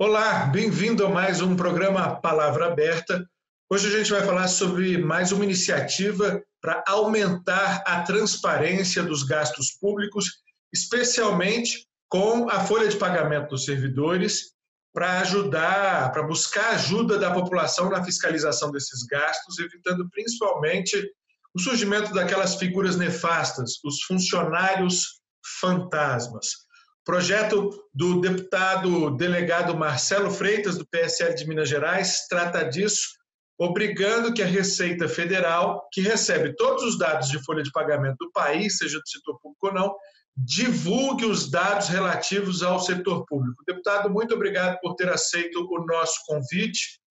Olá, bem-vindo a mais um programa Palavra Aberta. Hoje a gente vai falar sobre mais uma iniciativa para aumentar a transparência dos gastos públicos, especialmente com a folha de pagamento dos servidores, para buscar ajuda da população na fiscalização desses gastos, evitando principalmente o surgimento daquelas figuras nefastas, os funcionários fantasmas. Projeto do deputado delegado Marcelo Freitas, do PSL de Minas Gerais, trata disso, obrigando que a Receita Federal, que recebe todos os dados de folha de pagamento do país, seja do setor público ou não, divulgue os dados relativos ao setor público. Deputado, muito obrigado por ter aceito o nosso convite.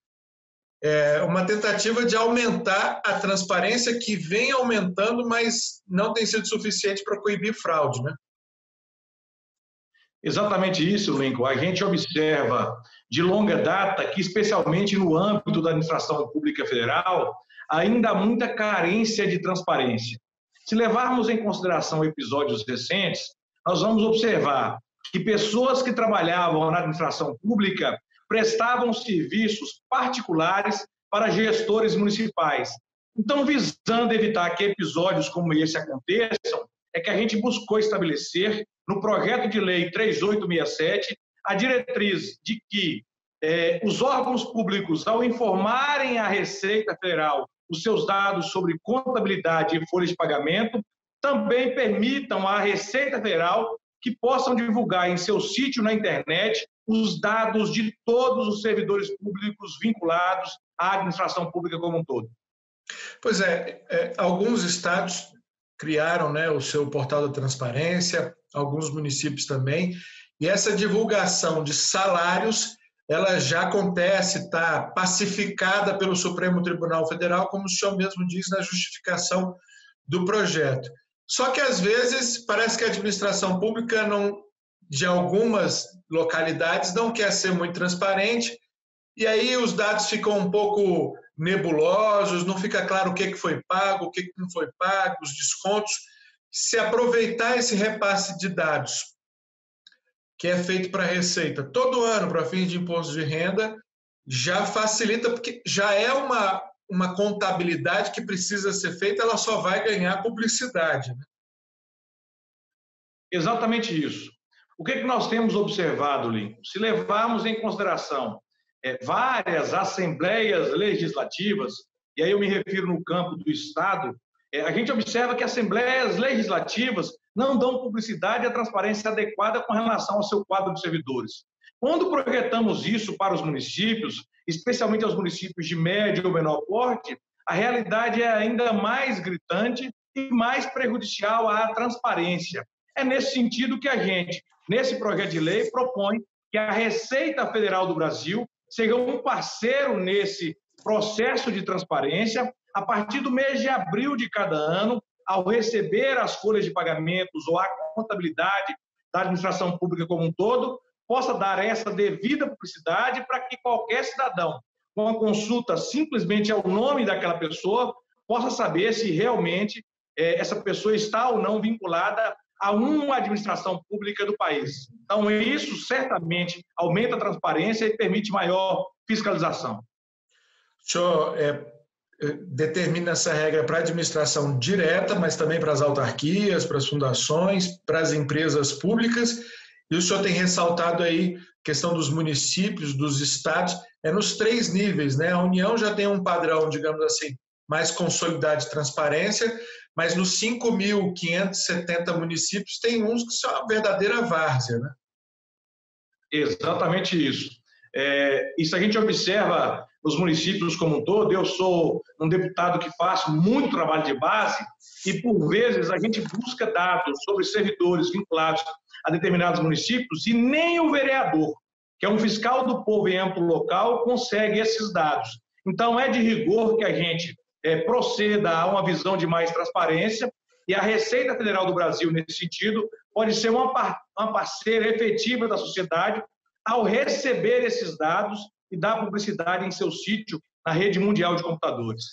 É uma tentativa de aumentar a transparência que vem aumentando, mas não tem sido suficiente para coibir fraude, né? Exatamente isso, Lincoln. A gente observa de longa data que, especialmente no âmbito da administração pública federal, ainda há muita carência de transparência. Se levarmos em consideração episódios recentes, nós vamos observar que pessoas que trabalhavam na administração pública prestavam serviços particulares para gestores municipais. Então, visando evitar que episódios como esse aconteçam, é que a gente buscou estabelecer no projeto de lei 3867 a diretriz de que os órgãos públicos, ao informarem à Receita Federal os seus dados sobre contabilidade e folha de pagamento, também permitam à Receita Federal que possam divulgar em seu sítio na internet os dados de todos os servidores públicos vinculados à administração pública como um todo. Pois alguns estados criaram, né, o seu portal da transparência, alguns municípios também, e essa divulgação de salários, ela já acontece, está pacificada pelo Supremo Tribunal Federal, como o senhor mesmo diz na justificação do projeto. Só que, às vezes, parece que a administração pública, de algumas localidades, não quer ser muito transparente, e aí os dados ficam um pouco nebulosos, não fica claro o que foi pago, o que não foi pago, os descontos. Se aproveitar esse repasse de dados que é feito para a Receita todo ano para fins de imposto de renda, já facilita, porque já é uma contabilidade que precisa ser feita, ela só vai ganhar publicidade, né? Exatamente isso. O que nós temos observado, Lincoln? Se levarmos em consideração várias assembleias legislativas, e aí eu me refiro no campo do Estado, a gente observa que assembleias legislativas não dão publicidade e a transparência adequada com relação ao seu quadro de servidores. Quando projetamos isso para os municípios, especialmente aos municípios de médio ou menor porte, a realidade é ainda mais gritante e mais prejudicial à transparência. É nesse sentido que a gente, nesse projeto de lei, propõe que a Receita Federal do Brasil seja um parceiro nesse processo de transparência a partir do mês de abril de cada ano, ao receber as folhas de pagamentos ou a contabilidade da administração pública como um todo, possa dar essa devida publicidade para que qualquer cidadão, com a consulta simplesmente ao nome daquela pessoa, possa saber se realmente essa pessoa está ou não vinculada a uma administração pública do país. Então, isso certamente aumenta a transparência e permite maior fiscalização. O senhor determina essa regra para a administração direta, mas também para as autarquias, para as fundações, para as empresas públicas, e o senhor tem ressaltado aí a questão dos municípios, dos estados, nos 3 níveis, né? A União já tem um padrão, digamos assim, mais consolidado de transparência, mas nos 5.570 municípios tem uns que são uma verdadeira várzea, né? Exatamente isso. Isso a gente observa nos municípios como um todo. Eu sou um deputado que faço muito trabalho de base e, por vezes, a gente busca dados sobre servidores vinculados a determinados municípios e nem o vereador, que é um fiscal do povo em âmbito local, consegue esses dados. Então, é de rigor que a gente proceda a uma visão de mais transparência, e a Receita Federal do Brasil, nesse sentido, pode ser uma parceira efetiva da sociedade ao receber esses dados e dar publicidade em seu sítio na rede mundial de computadores.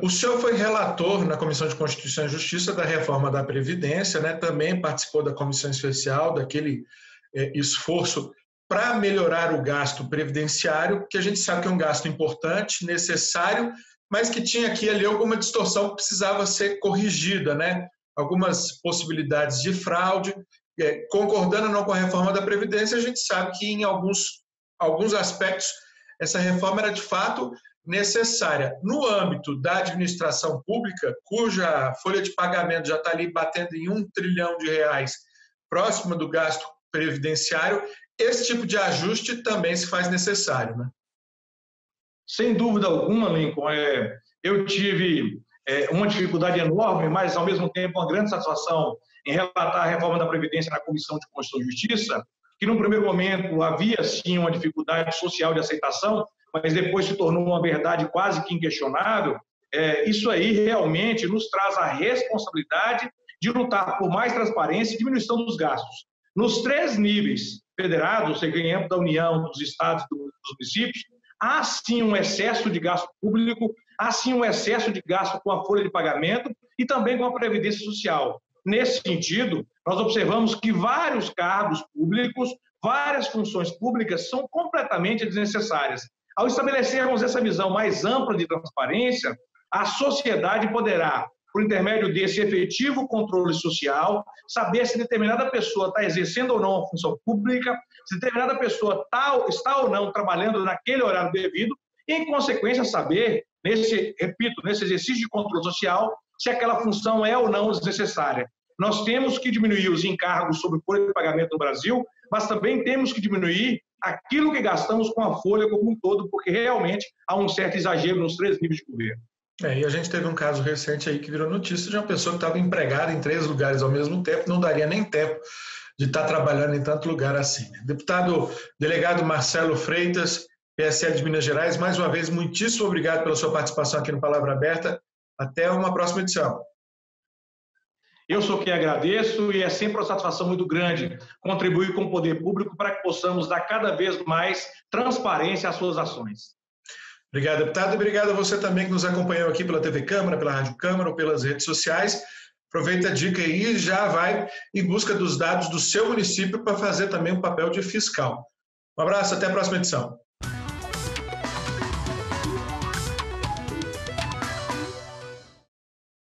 O senhor foi relator na Comissão de Constituição e Justiça da reforma da Previdência, né? Também participou da Comissão Especial, daquele esforço para melhorar o gasto previdenciário, que a gente sabe que é um gasto importante, necessário, mas que tinha aqui e ali alguma distorção que precisava ser corrigida, né? Algumas possibilidades de fraude. Concordando ou não com a reforma da Previdência, a gente sabe que em alguns aspectos essa reforma era de fato necessária. No âmbito da administração pública, cuja folha de pagamento já está ali batendo em R$ 1 trilhão, próxima do gasto previdenciário, esse tipo de ajuste também se faz necessário, né? Sem dúvida alguma, Lincoln. Eu tive uma dificuldade enorme, mas, ao mesmo tempo, uma grande satisfação em relatar a reforma da Previdência na Comissão de Constituição e Justiça, que, num primeiro momento, havia, sim, uma dificuldade social de aceitação, mas depois se tornou uma verdade quase que inquestionável. Isso aí realmente nos traz a responsabilidade de lutar por mais transparência e diminuição dos gastos. Nos 3 níveis federados, em âmbito da União, dos estados e dos municípios, há sim um excesso de gasto público, há sim um excesso de gasto com a folha de pagamento e também com a Previdência Social. Nesse sentido, nós observamos que vários cargos públicos, várias funções públicas são completamente desnecessárias. Ao estabelecermos essa visão mais ampla de transparência, a sociedade poderá, por intermédio desse efetivo controle social, saber se determinada pessoa está exercendo ou não a função pública, se determinada pessoa está ou não trabalhando naquele horário devido, e, em consequência, saber, nesse exercício de controle social, se aquela função é ou não desnecessária. Nós temos que diminuir os encargos sobre folha de pagamento no Brasil, mas também temos que diminuir aquilo que gastamos com a folha como um todo, porque realmente há um certo exagero nos 3 níveis de governo. E a gente teve um caso recente aí que virou notícia de uma pessoa que estava empregada em 3 lugares ao mesmo tempo, não daria nem tempo de estar trabalhando em tanto lugar assim. Deputado delegado Marcelo Freitas, PSL de Minas Gerais, mais uma vez, muitíssimo obrigado pela sua participação aqui no Palavra Aberta. Até uma próxima edição. Eu sou quem agradeço e é sempre uma satisfação muito grande contribuir com o poder público para que possamos dar cada vez mais transparência às suas ações. Obrigado, deputado, e obrigado a você também que nos acompanhou aqui pela TV Câmara, pela Rádio Câmara ou pelas redes sociais. Aproveita a dica aí e já vai em busca dos dados do seu município para fazer também um papel de fiscal. Um abraço, até a próxima edição.